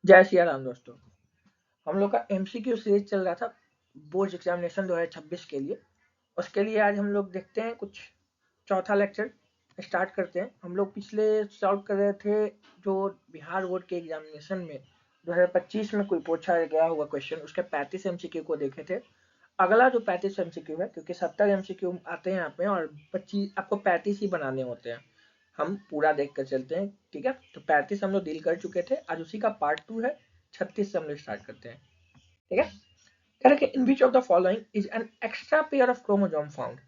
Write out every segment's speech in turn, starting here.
जय सिया राम दोस्तों। हम लोग का एमसीक्यू सीरीज चल रहा था बोर्ड एग्जामिनेशन 2026 के लिए। उसके लिए आज हम लोग देखते हैं कुछ चौथा लेक्चर स्टार्ट करते हैं। हम लोग पिछले सॉल्व कर रहे थे जो बिहार बोर्ड के एग्जामिनेशन में 2025 में कोई पूछा गया हुआ क्वेश्चन, उसके 35 एमसीक्यू को देखे थे। अगला जो 35 एमसीक्यू है, क्योंकि 70 एमसीक्यू आते हैं यहाँ पे और 25 आपको 35 ही बनाने होते हैं, हम पूरा देख कर चलते हैं। ठीक है, तो 35 हम लोग डील कर चुके थे, आज उसी का पार्ट 2 है। 36 से हम लोग स्टार्ट करते हैं। ठीक है, कह रहा है कि in which of the following is an extra pair of chromosome found.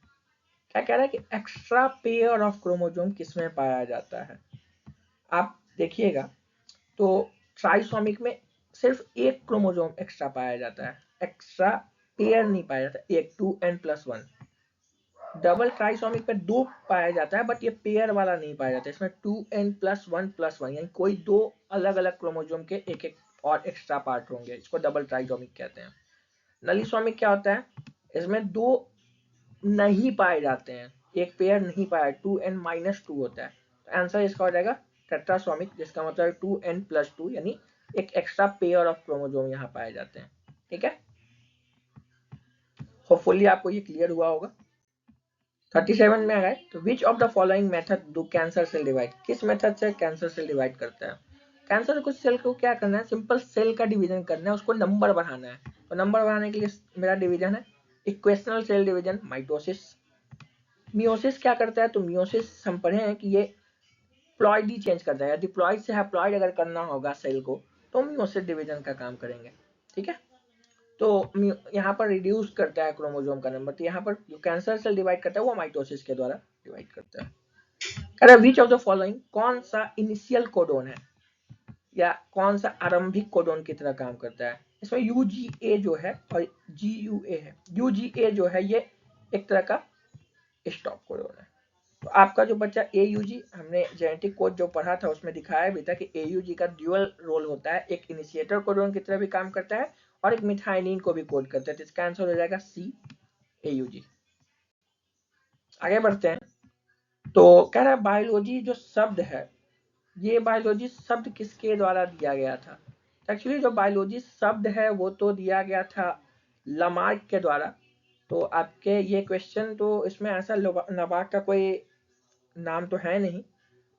क्या कह रहा है कि एक्स्ट्रा पेयर ऑफ क्रोमोसोम किसमें पाया जाता है। आप देखिएगा तो ट्राइसोमिक में सिर्फ एक क्रोमोसोम एक्स्ट्रा पाया जाता है, एक्स्ट्रा पेयर नहीं पाया जाता, एक 2n+1। डबल ट्राइसोमिक पे 2 पाया जाता है, बट ये पेयर वाला नहीं पाया जाता, इसमें 2n+1+1 यानी कोई दो अलग अलग क्रोमोसोम के एक एक और एक्स्ट्रा पार्ट होंगे, इसको डबल ट्राइसोमिक कहते हैं। नलीसोमिक क्या होता है, इसमें 2 नहीं पाए जाते हैं, एक पेयर नहीं पाया, 2n-2 होता है। तो आंसर इसका हो जाएगा टेट्रासोमिक, जिसका मतलब है 2n+2 यानी एक एक्स्ट्रा पेयर ऑफ क्रोमोसोम यहाँ पाए जाते हैं। ठीक है, होपफुली आपको ये क्लियर हुआ होगा। 37 में आ गए तो which of the following method do cancer cell divide, किस मेथड से कैंसर सेल डिवाइड करता है। कैंसर कुछ सेल को क्या करना है, सिंपल सेल का डिवीजन करना है, उसको नंबर बढ़ाना है। तो नंबर बढ़ाने के लिए मेरा डिवीजन है equational cell division, mitosis. Meiosis क्या करता है, तो मियोसिस हम पढ़े हैं कि ये प्लॉइड ही चेंज करता है, यदि प्लॉइड से हैप्लॉइड अगर करना होगा सेल को तो मियोसिस डिवीजन का काम करेंगे। ठीक है, तो यहाँ पर रिड्यूस करता है क्रोमोसोम का नंबर, तो यहाँ पर जो कैंसर सेल डिवाइड करता है वो माइटोसिस के द्वारा डिवाइड करता है। कह रहा है विच ऑफ द फॉलोइंग, कौन सा इनिशियल कोडोन है या कौन सा आरंभिक कोडोन की तरह काम करता है। इसमें यूजीए जो है और जीयूए है। यूजीए जो है ये एक तरह का स्टॉप कोडोन है। तो आपका जो बच्चा एयूजी, हमने जेनेटिक कोड जो पढ़ा था उसमें दिखाया भी था कि एयूजी का ड्यूअल रोल होता है, एक इनिशिएटर कोडोन की तरह भी काम करता है और एक मिथाइनिन को भी कोड करता है। तो इसका आंसर हो जाएगा सी, एयूजी। आगे बढ़ते हैं, तो कह रहा है बायोलॉजी जो शब्द है, ये बायोलॉजी शब्द किसके द्वारा दिया गया था। एक्चुअली जो बायोलॉजी शब्द है वो तो दिया गया था लमार्क के द्वारा। तो आपके ये क्वेश्चन तो इसमें ऐसा लमार्क का कोई नाम तो है नहीं,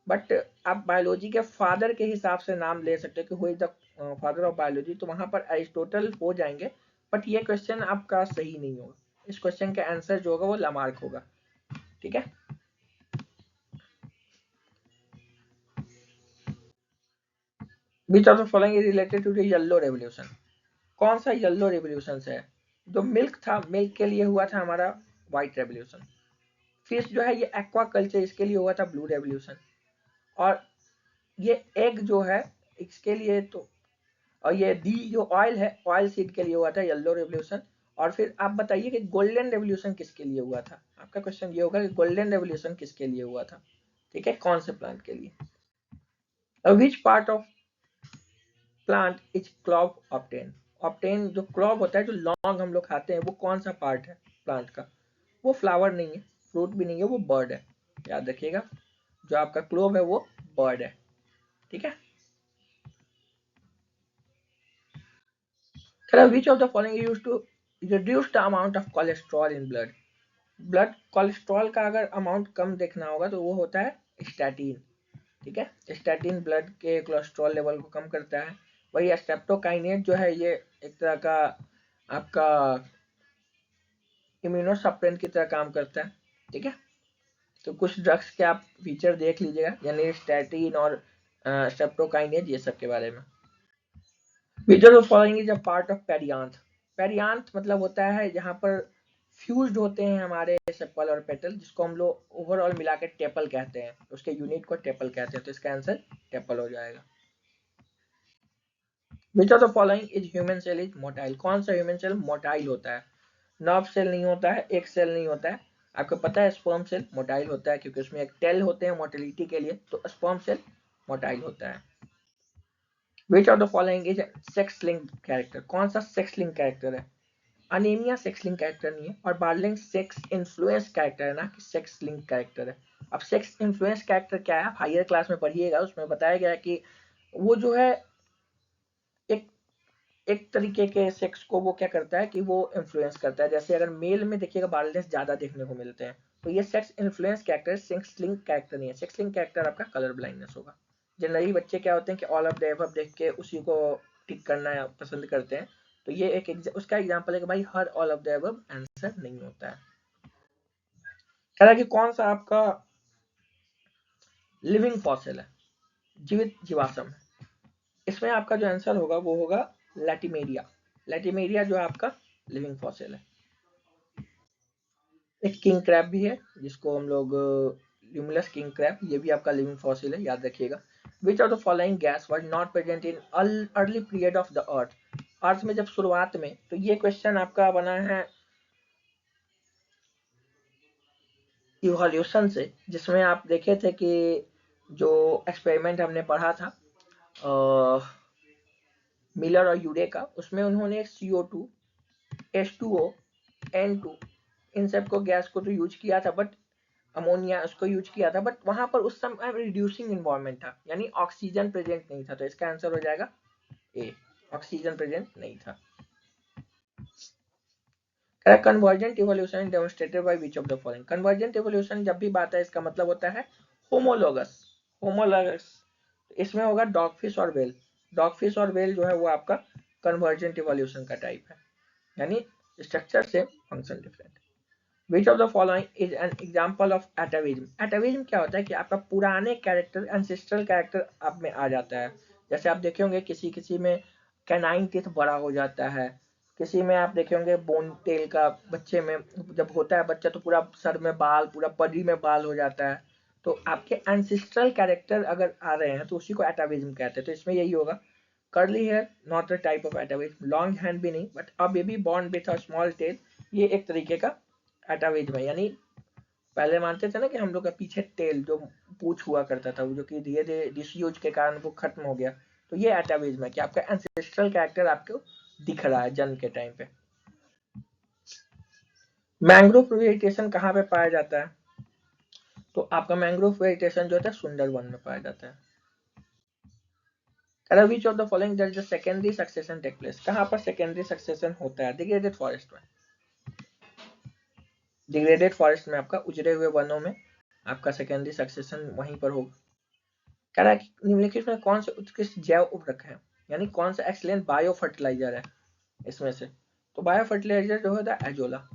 बट आप बायोलॉजी के फादर के हिसाब से नाम ले सकते हो कि who is the father of biology, तो वहां पर अरिस्टोटल हो जाएंगे। बट ये क्वेश्चन आपका सही नहीं होगा, इस क्वेश्चन का आंसर जो होगा वो लमार्क होगा। ठीक है, which of the following is related to the yellow revolution. कौन सा येलो रेवोल्यूशन है। जो मिल्क था, मिल्क के लिए हुआ था हमारा व्हाइट रेवोल्यूशन। फिश जो है ये एक्वा कल्चर, इसके लिए हुआ था ब्लू रेवोल्यूशन। और ये एग जो है इसके लिए तो, और ये दी जो ऑयल है, ऑयल सीड के लिए हुआ था येलो रेवोल्यूशन। और फिर आप बताइए कि गोल्डन रेवोल्यूशन किसके लिए हुआ था। आपका क्वेश्चन ये होगा कि गोल्डन रेवोल्यूशन किसके लिए हुआ था। ठीक है, कौन से प्लांट के लिए। Which part of plant is clove obtain. Obtain जो क्लॉव होता है, जो लौंग हम लोग खाते हैं, वो कौन सा पार्ट है प्लांट का। वो फ्लावर नहीं है, फ्रूट भी नहीं है, वो बर्ड है। याद रखिएगा, जो आपका क्लोव है वो बर्ड है। ठीक है, which of the following used to reduce the amount of cholesterol in blood. Blood cholesterol का अगर अमाउंट कम देखना होगा तो वो होता है स्टैटिन। ठीक है, स्टैटिन ब्लड के कोलेस्ट्रॉल लेवल को कम करता है। वही स्ट्रेप्टोकाइनेज जो है ये एक तरह का आपका इम्यूनोसप्रेंट की तरह काम करता है। ठीक है, तो कुछ ड्रग्स के आप फीचर देख लीजिएगा, यानी स्टैटिन और स्ट्रेप्टोकाइनेज, ये सब के बारे में। विच of the following is a part of perianth. Perianth मतलब होता है जहां पर फ्यूज्ड होते हैं हमारे सेपल और पेटल, जिसको हम लोग ओवरऑल मिला के टेपल कहते हैं, उसके यूनिट को टेपल कहते हैं। तो इसका आंसर टेपल हो जाएगा। Which of the following is human cell is motile. कौन सा ह्यूमन सेल मोटाइल होता है। नर्व सेल नहीं होता है, एक सेल नहीं होता है। आपको पता है स्पर्म सेल मोटाइल होता है क्योंकि उसमें एक टेल होते हैं मोटिलिटी के लिए, तो स्पर्म सेल मोटाइल होता है। Which of the following is sex link character. कौन सा सेक्स लिंक कैरेक्टर है। अनीमिया सेक्स लिंक कैरेक्टर नहीं है, और बार्लिंग सेक्स इन्फ्लुएंस कैरेक्टर है ना कि सेक्स लिंक कैरेक्टर है। अब सेक्स इन्फ्लुएंस कैरेक्टर क्या है, आप हायर क्लास में पढ़िएगा, उसमें बताया गया है कि वो जो है एक तरीके के सेक्स को वो क्या करता है कि वो इन्फ्लुएंस करता है। जैसे अगर मेल में देखिएगा बाल्डनेस ज्यादा देखने को मिलते हैं, तो ये sex influence character, sex link character नहीं है। सेक्स लिंक कैरेक्टर आपका कलर ब्लाइंडनेस होगा। जनरली बच्चे क्या होते हैं कि ऑल ऑफ द एबव देख के उसी को टिक करना पसंद करते हैं। तो ये एक उसका एग्जांपल है कि भाई हर all of the above answer नहीं होता है। कह रहा है कि कौन सा आपका लिविंग फॉसिल है, जीवित जीवाश्म है। इसमें आपका जो आंसर होगा वो होगा लैटिमेरिया। लैटिमेरिया जो है आपका लिविंग फॉसिल है। एक किंग क्रैब भी है जिसको हम लोग ल्यूमिनस किंग क्रैब, ये भी आपका लिविंग फॉसिल है, याद रखिएगा। Which of the following gas was not present in early period of the earth. Earth में जब शुरुआत में, तो ये क्वेश्चन आपका बना है इवोल्यूशन से, जिसमें आप देखे थे कि जो एक्सपेरिमेंट हमने पढ़ा था मिलर और यूरे का, उसमें उन्होंने CO2, H2O, N2 इन सब को गैस को तो यूज किया था, बट अमोनिया उसको यूज किया था, बट वहां पर उस समय रिड्यूसिंग इन्वायरमेंट था, यानी ऑक्सीजन प्रेजेंट नहीं था। तो इसका आंसर हो जाएगा ए, ऑक्सीजन प्रेजेंट नहीं था। Convergent evolution demonstrated by which of the following. Convergent evolution जब भी बात है इसका मतलब होता है होमोलोगस। होमोलोगस इसमें होगा डॉगफिश और वेल। डॉगफिश और वेल जो है वो आपका कन्वर्जेंट इवोल्यूशन का टाइप है, यानी स्ट्रक्चर से function different. Which of the following is an example of एटाविज्म। एटाविज्म क्या होता है कि आपका पुराने कैरेक्टर, एंसेस्ट्रल कैरेक्टर आप में आ जाता है। जैसे आप देखे होंगे किसी किसी में कैनाइन टीथ बड़ा हो जाता है, किसी में आप देखे होंगे बोन टेल का, बच्चे में जब होता है बच्चा तो पूरा सर में बाल, पूरा बॉडी में बाल हो जाता है। तो आपके एंसेस्ट्रल कैरेक्टर अगर आ रहे हैं तो उसी को एटाविज्म कहते हैं। तो इसमें यही होगा curly hair not a type of एटाविज्म, long hand भी नहीं, but a baby born with a small tell ये एक तरीके का एटाविज्म है। यानी पहले मानते थे ना कि हम लोग का पीछे टेल जो पूछ हुआ करता था, वो जो कि धीरे धीरे डिसयूज के कारण वो खत्म हो गया। तो ये एटाविज्म है कि आपका एंसेस्ट्रल कैरेक्टर आपको दिख रहा है जन्म के टाइम पे। मैंग्रोव वेजिटेशन कहाँ पे पाया जाता है? तो आपका मैंग्रोव वेजिटेशन जो होता है सुंदरवन में पाया जाता है। Which of the following does the secondary succession take place. कहाँ पर सेकेंडरी सक्सेशन होता है? डिग्रेडेड फॉरेस्ट में। डिग्रेडेड फॉरेस्ट में आपका उजड़े हुए वनों में आपका सेकेंडरी सक्सेशन वहीं पर होगा। कह रहा है कि निम्नलिखित में कौन से उत्कृष्ट जैव उर्वरक है, यानी कौन सा एक्सीलेंट बायो फर्टिलाइजर है इसमें से? तो बायो फर्टिलाइजर जो होता है एजोला।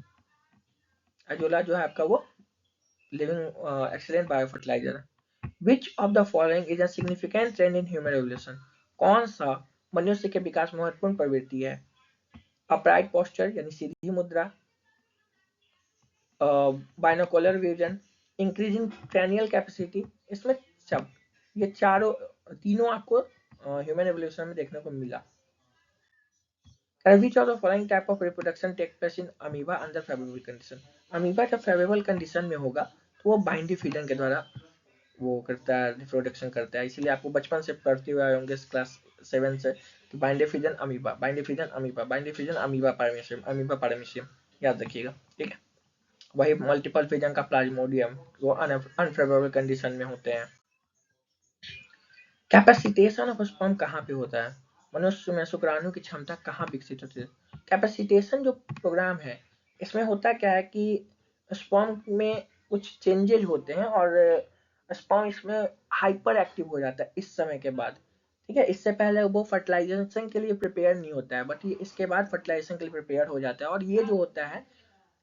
एजोला जो है आपका वो लिविंग एक्सीलेंट बायो फर्टिलाइजर है। Which of the following is a significant trend in human evolution. कौन सा मनुष्य के विकास में महत्वपूर्ण प्रवृत्ति है? अपराइट पोस्चर यानी सीधी मुद्रा, binocular vision, increasing cranial capacity. इसमें सब ये चारों तीनों आपको ह्यूमन एवोल्यूशन में देखने को मिला। Which of the following type of reproduction take place in amoeba under favourable condition. Amoeba जब फेवरेबल कंडीशन में होगा तो वो बाइंडी फीडन के द्वारा वो करता है, रिप्रोडक्शन करता है। इसीलिए आपको बचपन से पढ़ते हुए आए होंगे क्लास 7 से कि binary fission amoeba, binary fission amoeba, binary fission amoeba paramecium, amoeba paramecium, याद रखिएगा, ठीक है। वही मल्टीपल फिजन का प्लाज्मोडियम वो अनफेवरेबल कंडीशन में होते हैं। कैपेसिटेशन ऑफ स्पर्म कहाँ पे होता है? मनुष्य में शुक्राणु की क्षमता कहाँ विकसित होती है? कैपेसिटेशन जो प्रोग्राम है इसमें होता क्या है कि स्पर्म में कुछ चेंजेज होते हैं और स्पर्म इसमें हाइपर एक्टिव हो जाता है इस समय के बाद, ठीक है। इससे पहले वो फर्टिलाइजेशन के लिए प्रिपेयर नहीं होता है, बट ये इसके बाद फर्टिलाइजेशन के लिए प्रिपेयर हो जाता है। और ये जो होता है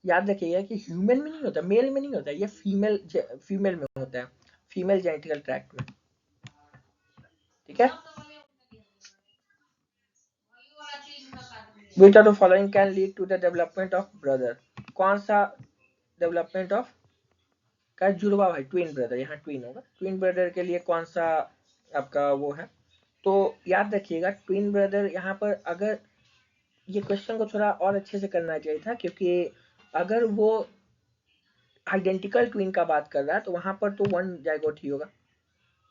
याद रखिएगा कि ह्यूमन में नहीं होता, मेल में नहीं होता, ये फीमेल में होता है, फीमेल जेनिटल ट्रैक्ट में, ठीक है। Which of the following can lead to the development of brother? कौन सा डेवलपमेंट ऑफ का जुड़वा भाई, ट्विन ब्रदर, यहाँ ट्विन होगा, ट्विन ब्रदर के लिए कौन सा आपका वो है? तो याद रखिएगा ट्विन ब्रदर यहाँ पर, अगर ये क्वेश्चन को थोड़ा और अच्छे से करना चाहिए था, क्योंकि अगर वो आइडेंटिकल ट्विन का बात कर रहा है तो वहां पर तो वन जाइगोट ही होगा,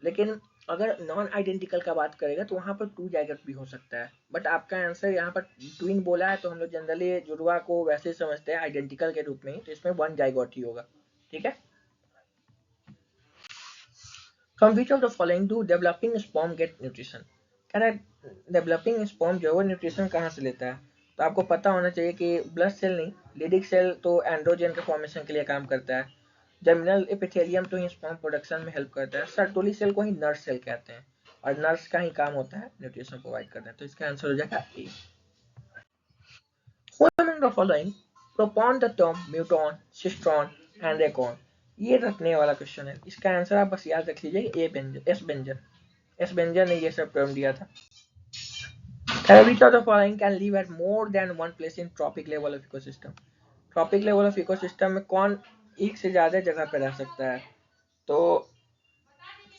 लेकिन अगर नॉन आइडेंटिकल का बात करेगा तो वहां पर टू जाइगोट भी हो सकता है। बट आपका आंसर यहाँ पर ट्विन बोला है तो हम लोग जनरली जुड़वा को वैसे समझते हैं आइडेंटिकल के रूप में ही, तो इसमें वन जाइगोट ही होगा, ठीक है। From which of the following do developing sperm get nutrition. कह रहा है डेवलपिंग स्पर्म जो है वो न्यूट्रिशन कहाँ से लेता है, तो आपको पता होना चाहिए कि ब्लड सेल नहीं, लिडिक सेल तो एंड्रोजन के फॉर्मेशन के लिए काम करता है, जर्मिनल एपिथेलियम तो ही स्पर्म प्रोडक्शन में हेल्प करता है, सर्टोली सेल को ही नर्स सेल कहते हैं, और नर्स का ही काम होता है न्यूट्रिशन प्रोवाइड करना है, तो इसका आंसर हो जाएगा ए। Who among the following propound the term muton, cistron and recon? ये रखने वाला क्वेश्चन है, इसका आंसर आप बस याद रख लीजिए ए बेंजन, एस बेंजन ने ये सब टर्म दिया था। Which of the following can live at more than one place in tropic level of ecosystem? Trophic level of ecosystem में कौन एक से ज्यादा जगह पे रह सकता है, तो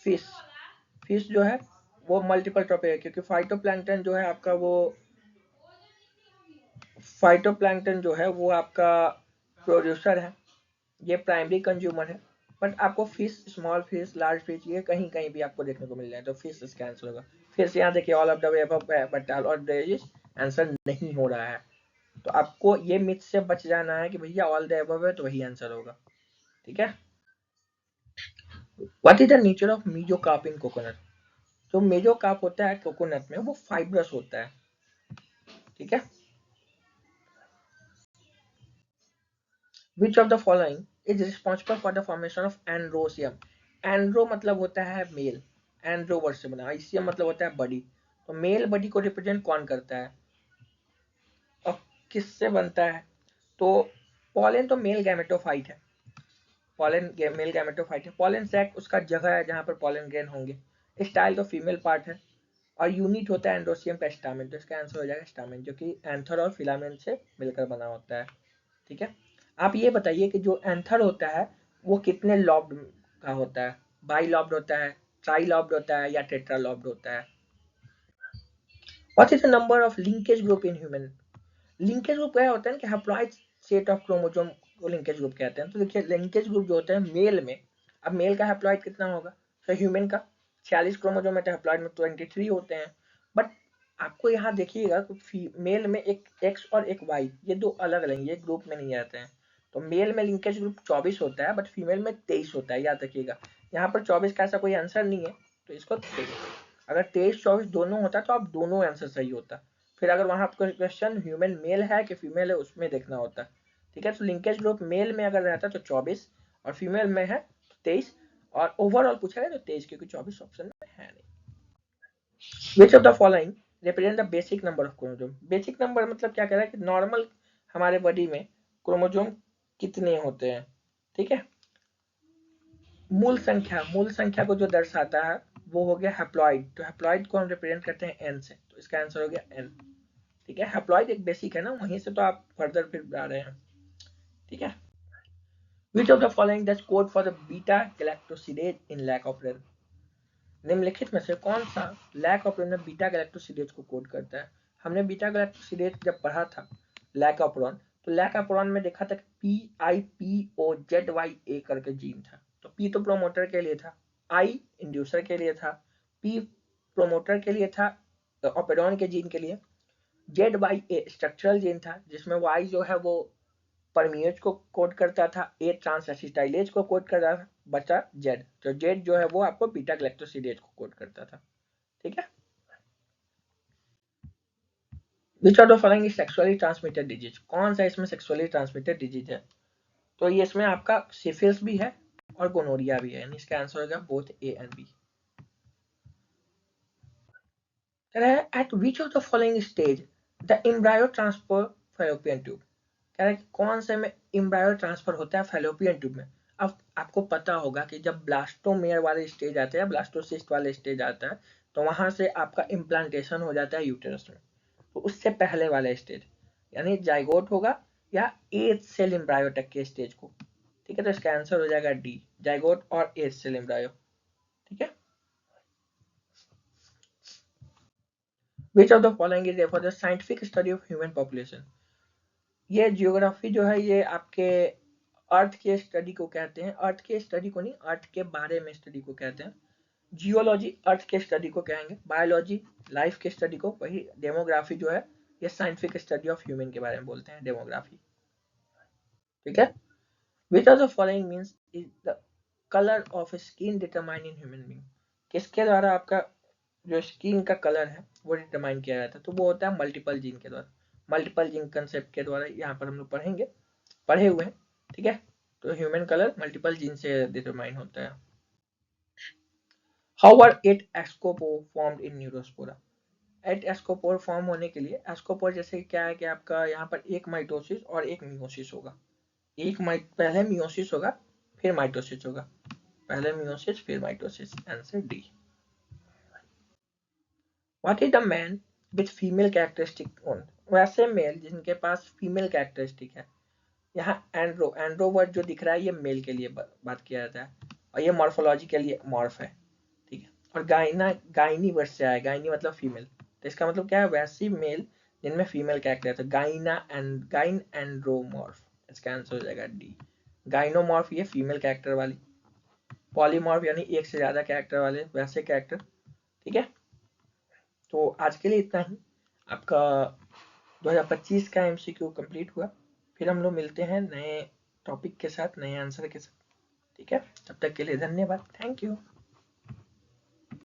फिश, फिश जो है वो मल्टीपल ट्रॉपिक है, क्योंकि फाइटोप्लैंक्टन जो है आपका वो फाइटोप्लैंक्टन जो है वो आपका प्रोड्यूसर है, ये प्राइमरी कंज्यूमर है, बट आपको fish, small fish, large fish ये कहीं कहीं भी आपको देखने को मिल जाए, तो फिश इसका आंसर होगा। फिश यहाँ देखिए ऑल ऑफ द अबव है, but all of the answer नहीं हो रहा है, तो आपको ये मिथ से बच जाना है कि भैया ऑल द अबव है तो वही आंसर होगा, ठीक है। What is the nature of mesocarp in coconut? जो मेसोकार्प होता है कोकोनट में वो फाइब्रस होता है, ठीक है। Which of the following is responsible for the formation of androsium? Andro मतलब होता है मेल, एंड्रो वर्ड से बना, आईसीएम मतलब होता है बॉडी, तो मेल बॉडी को रिप्रेजेंट कौन करता है और किससे बनता है, तो पॉलन तो मेल गैमेटोफाइट है, पॉलन मेल गैमेटोफाइट है, पॉलन सैक उसका जगह है जहां पर पॉलन ग्रेन होंगे, स्टाइल तो फीमेल पार्ट है, और यूनिट होता है एंड्रोसियम का स्टामेन, तो इसका आंसर हो जाएगा स्टामेन, जो कि एंथर और फिलामेंट से मिलकर बना होता है, ठीक है। आप ये बताइए कि जो एंथर होता है वो कितने लॉब्ड का होता है, बाई लॉब्ड होता है, ट्राई लॉब्ड होता है या टेट्रा लॉब्ड होता है। What is the number of linkage group in human? Linkage group क्या होता है कि हैप्लॉइड सेट ऑफ क्रोमोसोम को लिंकेज ग्रुप कहते हैं, तो देखिए लिंकेज ग्रुप जो होता है मेल में, अब मेल का हैप्लॉइड कितना होगा, तो ह्यूमन का 46 क्रोमोसोम है, तो हैप्लॉइड में 23 होते हैं, बट आपको यहाँ देखिएगा कि मेल में एक एक्स और एक वाई, ये दो अलग अलग, ये ग्रुप में नहीं आते हैं, तो मेल में लिंकेज ग्रुप 24 होता है, बट फीमेल में 23 होता है, याद रखिएगा। यहाँ पर 24 का ऐसा कोई आंसर नहीं है, तो इसको 23, अगर 23-24 दोनों होता तो आप दोनों आंसर सही होता, फिर अगर वहां आपको क्वेश्चन ह्यूमन मेल है कि फीमेल है उसमें देखना होता, ठीक है। तो लिंकेज ग्रुप मेल में अगर रहता तो 24, और फीमेल में है तो 23, और ओवरऑल पूछा गया तो 23, क्योंकि 24 ऑप्शन में है नहीं। विच of the following represent the basic number of chromosome? Basic number मतलब क्या कह रहा है कि नॉर्मल हमारे बॉडी में क्रोमोसोम कितने होते हैं, ठीक है। मूल संख्या, मूल संख्या को जो दर्शाता है वो हो गया हैप्लॉइड, तो हैप्लॉइड को हम रिप्रेजेंट करते हैं एन से, तो इसका आंसर हो गया एन, ठीक है। हैप्लॉइड एक बेसिक है ना, वहीं से तो आप फर्दर फिर आ रहे हैं, ठीक है। Which of the following does code for the beta galactosidase in lac of ren? निम्नलिखित में से कौन सा लैक ऑफ में बीटा गैलेक्टोसिडेज को कोड करता है? हमने बीटा गैलेक्टोसिडेज जब पढ़ा था लैक ऑपरॉन, तो लैक ऑपरॉन में देखा था कि PIPOZYA करके जीन था, तो P तो प्रोमोटर के लिए था, I इंड्यूसर के लिए था, P प्रोमोटर के लिए था ऑपेरॉन के जीन के लिए, ZYA स्ट्रक्चरल जीन था जिसमें Y जो है वो परमिएज को कोड करता था, ए ट्रांस एसिटाइलेज को कोड करता था, बचा जेड, तो जेड जो है वो आपको बीटा ग्लैक्टोसिडेज को कोड करता था, ठीक है। Which of the following is sexually transmitted disease? कौन सा इसमें सेक्सुअली ट्रांसमिटेड डिजीज है, तो ये इसमें आपका सिफिलिस भी है और गोनोरिया भी है, यानी इसका आंसर होगा both A and B. At which of the following stage the embryo transfer fallopian tube? कह रहा है कि कौन से में एम्ब्रायो ट्रांसफर होता है फैलोपियन ट्यूब में? अब आपको पता होगा कि जब ब्लास्टोमेयर वाले स्टेज आते हैं, ब्लास्टोसिस्ट वाले स्टेज आता है, तो वहां से आपका इम्प्लांटेशन हो जाता है यूटेरस में, तो उससे पहले वाला स्टेज यानी जाइगोट होगा या एज सेल एम्ब्रायो तक के स्टेज को, ठीक है। तो इसका आंसर हो जाएगा डी, जाइगोट और एज सेल एम्ब्रायो, ठीक है। Which of the following is for the scientific study of human population? ये जियोग्राफी जो है ये आपके अर्थ के स्टडी को कहते हैं, अर्थ के स्टडी को नहीं, अर्थ के बारे में स्टडी को कहते हैं। जियोलॉजी अर्थ के स्टडी को कहेंगे, बायोलॉजी लाइफ के स्टडी को, वही डेमोग्राफी जो है ये साइंटिफिक स्टडी ऑफ ह्यूमन के बारे में बोलते हैं, डेमोग्राफी, ठीक है। Which of the following means is the colour of skin determine in human being? किसके द्वारा आपका जो स्किन का कलर है वो डिटरमाइन किया जाता है, तो वो होता है मल्टीपल जीन के द्वारा। मल्टीपल जीन कंसेप्ट के द्वारा यहाँ पर हम लोग पढ़े हुए हैं, ठीक है। तो ह्यूमन कलर मल्टीपल जीन से डिटरमाइन होता है। How are 8 ascospore formed in neurospora? 8 ascospore form होने के लिए, एस्कोपोर जैसे क्या है कि आपका यहाँ पर एक माइटोसिस और एक मियोसिस होगा। पहले मियोसिस होगा फिर माइटोसिस होगा, पहले मियोसिस फिर mitosis. Answer D. What is the man with female characteristic own? वैसे मेल जिनके पास फीमेल कैरेक्टरिस्टिक है। यहाँ एंड्रो वर्ड जो दिख रहा है ये मेल के लिए बात किया जाता है, और ये मॉर्फोलॉजिकली मॉर्फ है, ठीक है। और गाइनी वर्ड से आया, गाइनी मतलब फीमेल, तो इसका मतलब क्या है, वैसी मेल जिनमें फीमेल कैरेक्टर है, तो गाइन एंड्रोमॉर्फ। इसका आंसर हो जाएगा डी। गाइनोमॉर्फ ये फीमेल कैरेक्टर वाली, पॉलीमॉर्फ यानी एक से ज्यादा कैरेक्टर वाले वैसे कैरेक्टर, ठीक है। तो आज के लिए इतना ही। आपका 2025 का एमसीक्यू कंप्लीट हुआ। फिर हम लोग मिलते हैं नए टॉपिक के साथ, नए आंसर के साथ, ठीक है। तब तक के लिए धन्यवाद, थैंक यू।